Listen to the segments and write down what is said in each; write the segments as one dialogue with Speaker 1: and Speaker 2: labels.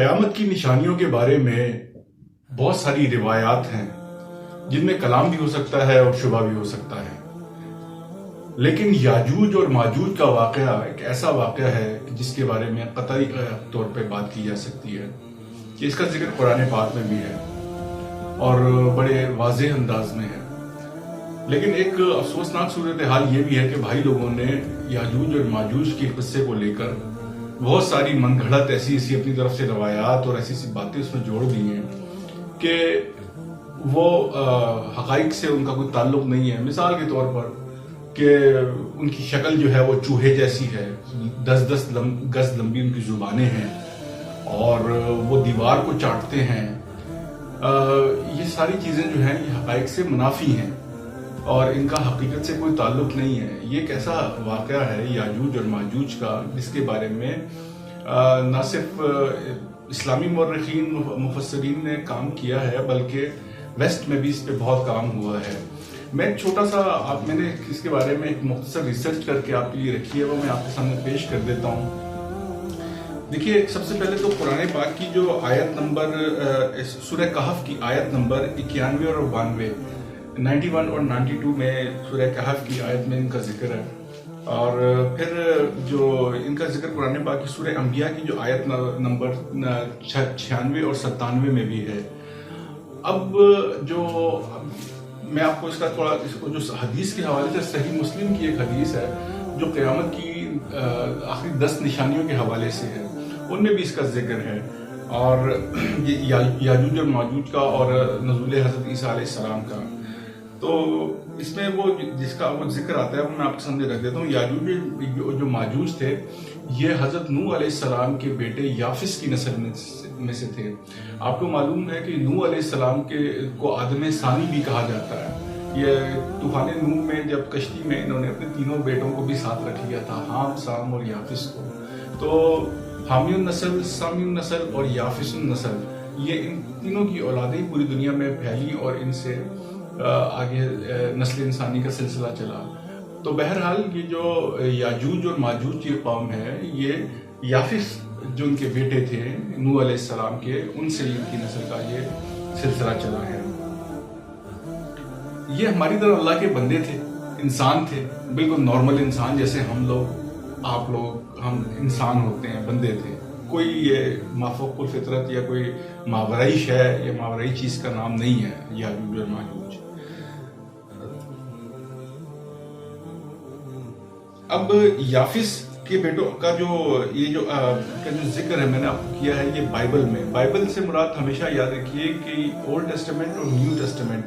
Speaker 1: قیامت کی نشانیوں کے بارے میں بہت ساری روایات ہیں جن میں کلام بھی ہو سکتا ہے اور شبہ بھی ہو سکتا ہے، لیکن یاجوج اور ماجوج کا واقعہ ایک ایسا واقعہ ہے جس کے بارے میں قطعی طور پہ بات کی جا سکتی ہے کہ اس کا ذکر قرآن پاک میں بھی ہے اور بڑے واضح انداز میں ہے۔ لیکن ایک افسوسناک صورتحال یہ بھی ہے کہ بھائی لوگوں نے یاجوج اور ماجوج کے قصے کو لے کر بہت ساری من گھڑت ایسی اپنی طرف سے روایات اور ایسی باتیں اس میں جوڑ دی ہیں کہ وہ حقائق سے ان کا کوئی تعلق نہیں ہے۔ مثال کے طور پر کہ ان کی شکل جو ہے وہ چوہے جیسی ہے، 10 گز لمبی ان کی زبانیں ہیں اور وہ دیوار کو چاٹتے ہیں۔ یہ ساری چیزیں جو ہیں یہ حقائق سے منافی ہیں اور ان کا حقیقت سے کوئی تعلق نہیں ہے۔ یہ ایک ایسا واقعہ ہے یاجوج اور ماجوج کا جس کے بارے میں نہ صرف اسلامی مورخین مفسرین نے کام کیا ہے بلکہ ویسٹ میں بھی اس پہ بہت کام ہوا ہے۔ میں ایک چھوٹا سا میں نے اس کے بارے میں ایک مختصر ریسرچ کر کے آپ کے لیے رکھی ہے، وہ میں آپ کے سامنے پیش کر دیتا ہوں۔ دیکھیے، سب سے پہلے تو قرآن پاک کی جو آیت نمبر سورہ کہف کی آیت نمبر 91 اور 92 91 اور 92 میں سورہ کہف کی آیت میں ان کا ذکر ہے، اور پھر جو ان کا ذکر قرآن پاک کی سورہ انبیاء کی جو آیت نمبر 96 اور 97 میں بھی ہے۔ اب میں آپ کو اس کا تھوڑا جو حدیث کے حوالے سے صحیح مسلم کی ایک حدیث ہے جو قیامت کی آخری 10 نشانیوں کے حوالے سے ہے، ان میں بھی اس کا ذکر ہے، اور یاجوج اور ماجوج کا اور نزول حضرت عیسیٰ علیہ السلام کا۔ تو اس میں وہ جس کا وہ ذکر آتا ہے وہ میں آپ کے سامنے رکھ دیتا ہوں۔ یاجوج جو ماجوج تھے یہ حضرت نوح علیہ السلام کے بیٹے یافس کی نسل میں سے تھے۔ آپ کو معلوم ہے کہ نوح علیہ السلام کو آدم ثانی بھی کہا جاتا ہے۔ یہ طوفان نوح میں جب کشتی میں انہوں نے اپنے تینوں بیٹوں کو بھی ساتھ رکھ لیا تھا، حام، سام اور یافس کو۔ تو حامی النسل، سامی النسل اور یافس النسل، یہ ان تینوں کی اولادیں پوری دنیا میں پھیلی اور ان سے آگے نسل انسانی کا سلسلہ چلا۔ تو بہرحال یہ جو یاجوج اور ماجوج کی قوم ہے، یہ یافس جو ان کے بیٹے تھے نوح علیہ السلام کے، ان سے ان کی نسل کا یہ سلسلہ چلا ہے۔ یہ ہماری طرح اللہ کے بندے تھے، انسان تھے، بالکل نارمل انسان جیسے ہم لوگ، آپ لوگ، ہم انسان ہوتے ہیں، بندے تھے۔ کوئی یہ مافوق الفطرت یا کوئی ماورائی شے یا ماورائی چیز کا نام نہیں ہے یاجوج اور ماجوج۔ اب یافس کے بیٹوں کا جو ذکر ہے میں نے آپ کو کیا ہے یہ بائبل میں۔ بائبل سے مراد ہمیشہ یاد رکھیے کہ اولڈ ٹیسٹمنٹ اور نیو ٹیسٹمنٹ،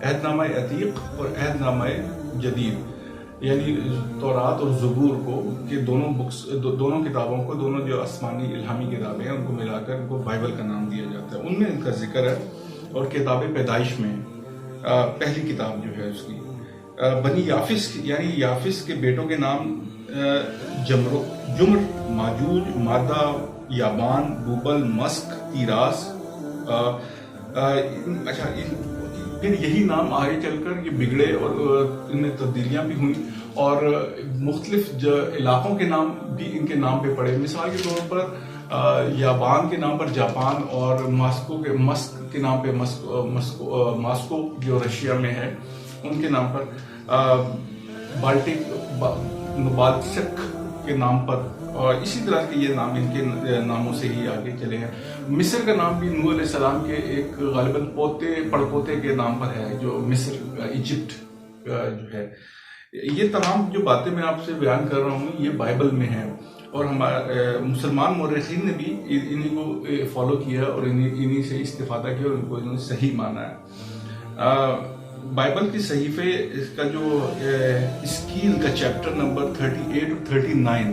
Speaker 1: عہد نامہ عتیق اور عہد نامہ جدید، یعنی تورات اور زبور کو، کہ دونوں کتابوں کو، دونوں جو آسمانی الہامی کتابیں ہیں ان کو ملا کر ان کو بائبل کا نام دیا جاتا ہے۔ ان میں ان کا ذکر ہے، اور کتاب پیدائش میں پہلی کتاب جو ہے اس کی بنی یافس یعنی یافس کے بیٹوں کے نام جمر، ماجوج، مادہ، یابان، بوبل، مسک، تیراس۔ اچھا، پھر یہی نام آگے چل کر یہ بگڑے اور ان میں تبدیلیاں بھی ہوئیں، اور مختلف علاقوں کے نام بھی ان کے نام پہ پڑے۔ مثال کے طور پر یابان کے نام پر جاپان، اور مسک کے نام پہ ماسکو جو رشیا میں ہے ان کے نام پر، بالٹک کے نام پر، اور اسی طرح کے یہ نام ان کے ناموں سے ہی آگے چلے ہیں۔ مصر کا نام بھی نوح علیہ السلام کے ایک غالباً پڑپوتے کے نام پر ہے، جو مصر، ایجپٹ جو ہے۔ یہ تمام جو باتیں میں آپ سے بیان کر رہا ہوں یہ بائبل میں ہیں، اور ہمارے مسلمان مورخین نے بھی انہی کو فالو کیا اور انہی سے استفادہ کیا اور ان کو انہوں نے صحیح مانا ہے۔ بائبل کی صحیفے اس کا جو اسکیل کا چیپٹر نمبر 38 اور 39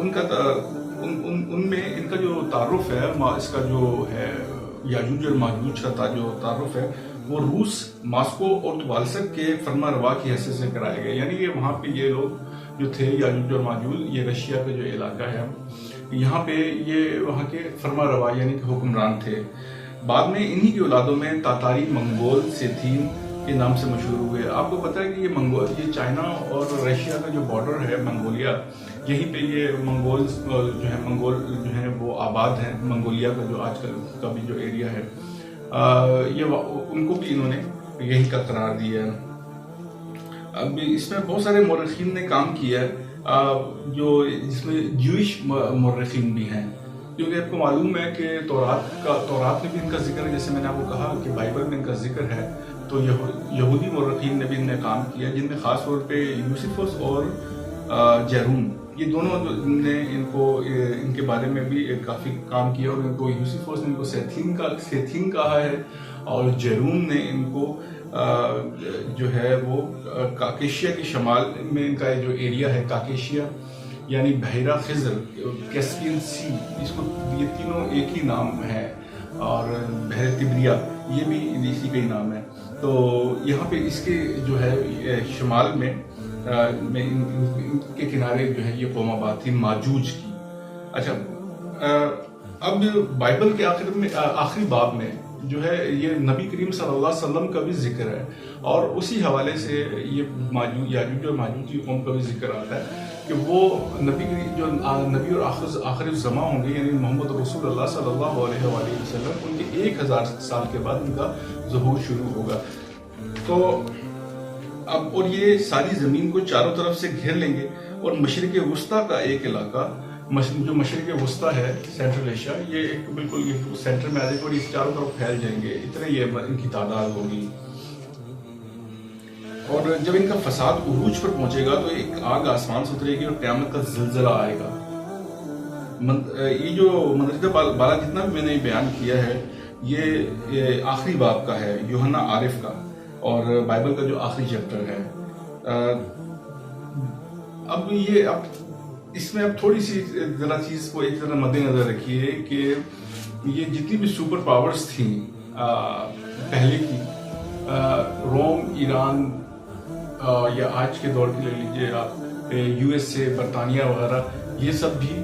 Speaker 1: ان میں ان کا جو تعارف ہے، اس کا جو ہے یاجوج اور ماجوج کا جو تعارف ہے وہ روس، ماسکو اور توالسک کے فرما روا کی حیثیت سے کرائے گئے۔ یعنی کہ وہاں پہ یہ لوگ جو تھے یاجوج اور ماجوج، یہ رشیا کا جو علاقہ ہے یہاں پہ یہ وہاں کے فرما روا یعنی کہ حکمران تھے۔ بعد میں انہی کی اولادوں میں تاتاری، منگول، سیتھین، کے نام سے مشہور ہوئے. آپ کو پتہ ہے کہ یہ چائنا اور رشیا کا جو بارڈر ہے منگولیا، یہیں پہ یہ منگول جو ہیں وہ آباد ہیں. منگولیا کا جو آج کل کا بھی جو ایریا ہے، یہ ان کو بھی انہوں نے یہی کا قرار دیا ہے. اب اس میں بہت سارے مورخین نے کام کیا ہے، جس میں جوئش مورخین بھی ہیں، کیونکہ آپ کو معلوم ہے کہ تورات میں بھی ان کا ذکر ہے. جیسے میں نے آپ کو کہا کہ بائبل میں ان کا ذکر ہے، تو یہودی مورخین نے بھی ان میں کام کیا، جن میں خاص طور پہ یوسفس اور جیرون، یہ دونوں نے ان کے بارے میں بھی کافی کام کیا. اور ان کو یوسفس نے ان کو سیتھین کہا ہے، اور جیرون نے ان کو جو ہے وہ کاکیشیا کے شمال میں ان کا جو ایریا ہے کاکیشیا، یعنی بحیرہ خضر، کیسپین سی، اس کو یہ تینوں ایک ہی نام ہے، اور بحر طبریہ یہ بھی اسی کا ہی نام ہے. تو یہاں پہ اس کے جو ہے شمال میں ان کے کنارے جو ہے یہ قوم آباد تھی ماجوج کی. اچھا، اب بائبل کے آخری باب میں جو ہے یہ نبی کریم صلی اللہ علیہ وسلم کا بھی ذکر ہے، اور اسی حوالے سے یہ یاجوج اور ماجوج کی قوم کا بھی ذکر آتا ہے کہ وہ نبی اور آخر الزماں ہوں گے، یعنی محمد رسول اللہ صلی اللہ علیہ وآلہ وسلم، ان کے 1000 سال کے بعد ان کا ظہور شروع ہوگا. تو اب اور یہ ساری زمین کو چاروں طرف سے گھیر لیں گے، اور مشرق وسطیٰ کا ایک علاقہ، جو مشرق وسطیٰ ہے سینٹرل ایشیا، یہ بالکل سینٹر میں آ جائے گا، اور اس چاروں طرف پھیل جائیں گے. اتنے یہ ان کی تعداد ہوگی. اور جب ان کا فساد عروج پر پہنچے گا تو ایک آگ آسمان سے اترے گی اور قیامت کا زلزلہ آئے گا. یہ جو مندرجہ بالا جتنا بھی میں نے بیان کیا ہے، یہ آخری باب کا ہے، یوحنا عارف کا، اور بائبل کا جو آخری چیپٹر ہے. اب اس میں اب تھوڑی سی ذرا چیز کو ایک ذرا مد نظر رکھیے کہ یہ جتنی بھی سپر پاورز تھیں پہلے کی، روم، ایران، یا آج کے دور کی لے لیجیے آپ USA، برطانیہ وغیرہ، یہ سب بھی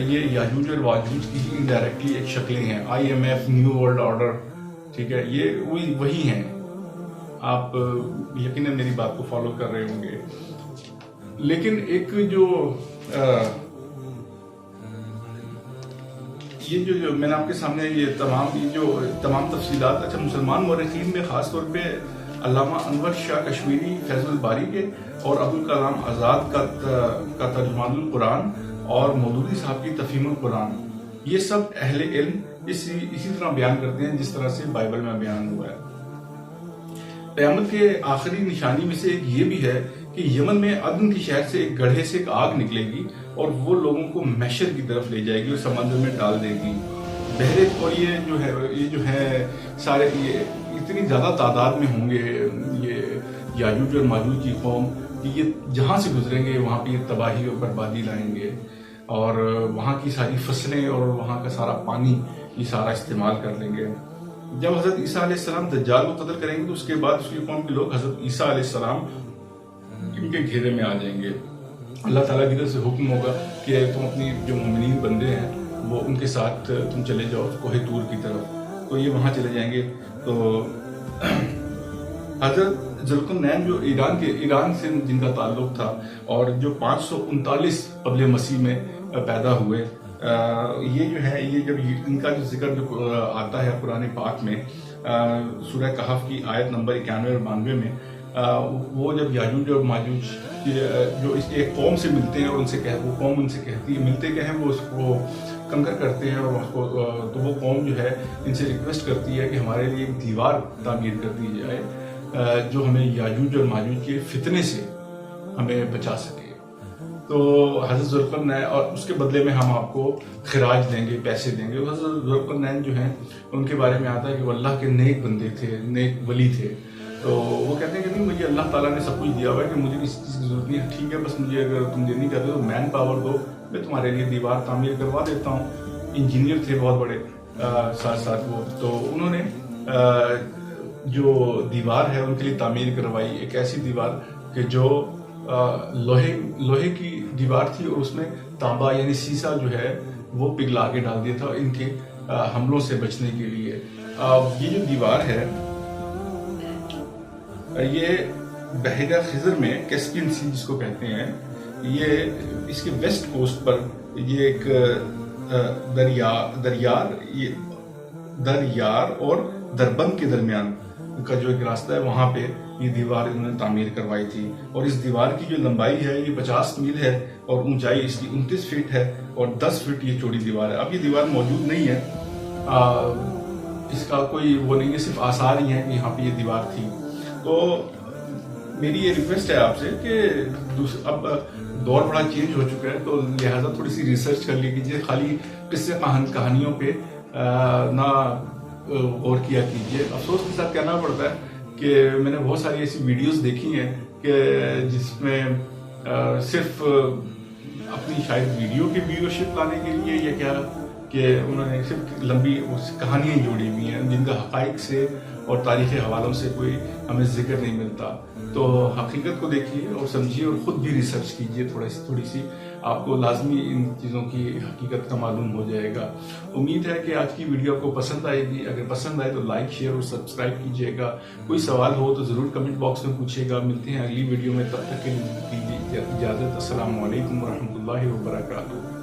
Speaker 1: یہ یاجوج اور ماجوج کی ہی انڈائریکٹلی ایک شکلیں ہیں. IMF، نیو ورلڈ آرڈر، ٹھیک ہے، یہ وہی ہیں. آپ یقیناً میری بات کو فالو کر رہے ہوں گے. لیکن ایک یہ جو میں نے آپ کے سامنے یہ تمام تفصیلات، اچھا، مسلمان مورخین میں خاص طور پہ علامہ انور شاہ کشمیری فیض الباری کے، اور ابوالکلام آزاد کا ترجمان القرآن، اور مودودی صاحب کی تفہیم القرآن، یہ سب اہل علم اسی طرح بیان کرتے ہیں جس طرح سے بائبل میں بیان ہوا ہے. قیامت کے آخری نشانی میں سے ایک یہ بھی ہے کہ یمن میں عدن کی شہر سے ایک گڑھے سے ایک آگ نکلے گی، اور وہ لوگوں کو محشر کی طرف لے جائے گی اور سمندر میں ڈال دے گی. اور یہ جو ہے سارے یہ اتنی زیادہ تعداد میں ہوں گے یہ یاجوج اور ماجوج کی قوم کہ یہ جہاں سے گزریں گے وہاں پہ یہ تباہی اور بربادی لائیں گے، اور وہاں کی ساری فصلیں اور وہاں کا سارا پانی یہ سارا استعمال کر لیں گے. جب حضرت عیسیٰ علیہ السلام دجال کو قتل کریں گے تو اس کے بعد اس کی قوم کے لوگ حضرت عیسیٰ علیہ السلام ان کے گھیرے میں آ جائیں گے. اللہ تعالیٰ کی طرف سے حکم ہوگا کہ تم اپنی جو مومنین بندے ہیں وہ ان کے ساتھ تم چلے جاؤ کوہ طور کی طرف، تو یہ وہاں چلے جائیں گے. تو حضرت ذوالقرنین جو ایران سے جن کا تعلق تھا، اور جو 539 قبل مسیح میں پیدا ہوئے، یہ جو ہے یہ جب ان کا جو ذکر جو آتا ہے قرآن پاک میں سورہ کہف کی آیت نمبر 91 اور 92 میں، وہ جب یاجوج اور ماجوج جو اس ایک قوم سے ملتے ہیں اور وہ قوم ان سے کہتی ہے، ملتے کہ ہیں وہ اس کو کنکر کرتے ہیں، اور اس کو تو وہ قوم جو ہے ان سے ریکویسٹ کرتی ہے کہ ہمارے لیے ایک دیوار تعمیر کر دی جائے جو ہمیں یاجوج اور ماجوج کے فتنے سے ہمیں بچا سکے. تو حضرت ذوالقرنین، اور اس کے بدلے میں ہم آپ کو خراج دیں گے، پیسے دیں گے. حضرت ذوالقرنین جو ہیں ان کے بارے میں آتا ہے کہ وہ اللہ کے نیک بندے تھے، نیک ولی تھے. تو وہ کہتے ہیں کہ نہیں، مجھے اللہ تعالیٰ نے سب کچھ دیا ہوا ہے کہ مجھے کسی چیز کی ضرورت نہیں ہے، ٹھیک ہے، بس مجھے اگر تم دینی چاہتے ہو تو مین پاور دو، میں تمہارے لیے دیوار تعمیر کروا دیتا ہوں. انجینئر تھے بہت بڑے ساتھ وہ، تو انہوں نے جو دیوار ہے ان کے لیے تعمیر کروائی، ایک ایسی دیوار کہ جو لوہے کی دیوار تھی، اور اس میں تانبا یعنی سیسا جو ہے وہ پگھلا کے ڈال دیا تھا ان کے حملوں سے بچنے کے لیے. یہ جو دیوار ہے یہ بحیرہ خضر میں کیسپین سی جس کو کہتے ہیں، یہ اس کے ویسٹ کوسٹ پر یہ ایک دریار اور دربند کے درمیان کا جو ایک راستہ ہے، وہاں پہ یہ دیوار انہوں نے تعمیر کروائی تھی. اور اس دیوار کی جو لمبائی ہے یہ 50 میل ہے اور اونچائی اس کی 29 فٹ ہے اور 10 فٹ یہ چوڑی دیوار ہے. اب یہ دیوار موجود نہیں ہے، اس کا کوئی وہ نہیں ہے، صرف آثار ہی ہیں کہ یہاں پہ یہ دیوار تھی. تو میری یہ ریکویسٹ ہے آپ سے کہ اب دور بڑا چینج ہو چکا ہے، تو لہٰذا تھوڑی سی ریسرچ کر لی کیجیے، خالی قصے کہانیوں پہ نہ غور کیا کیجیے. افسوس کے ساتھ کہنا پڑتا ہے کہ میں نے بہت ساری ایسی ویڈیوز دیکھی ہیں کہ جس میں صرف اپنی شاید ویڈیو کی ویورشپ لانے کے لیے یا کیا کہ انہوں نے صرف لمبی کہانیاں جوڑی ہوئی ہیں جن کا حقائق سے اور تاریخی حوالوں سے کوئی ہمیں ذکر نہیں ملتا. تو حقیقت کو دیکھیے اور سمجھیے اور خود بھی ریسرچ کیجیے تھوڑی سی، آپ کو لازمی ان چیزوں کی حقیقت کا معلوم ہو جائے گا. امید ہے کہ آج کی ویڈیو آپ کو پسند آئے گی. اگر پسند آئے تو لائک، شیئر اور سبسکرائب کیجیے گا. کوئی سوال ہو تو ضرور کمنٹ باکس میں پوچھیے گا. ملتے ہیں اگلی ویڈیو میں، تب تک کے لیے دیجیے اجازت. السلام علیکم ورحمۃ اللہ وبرکاتہ.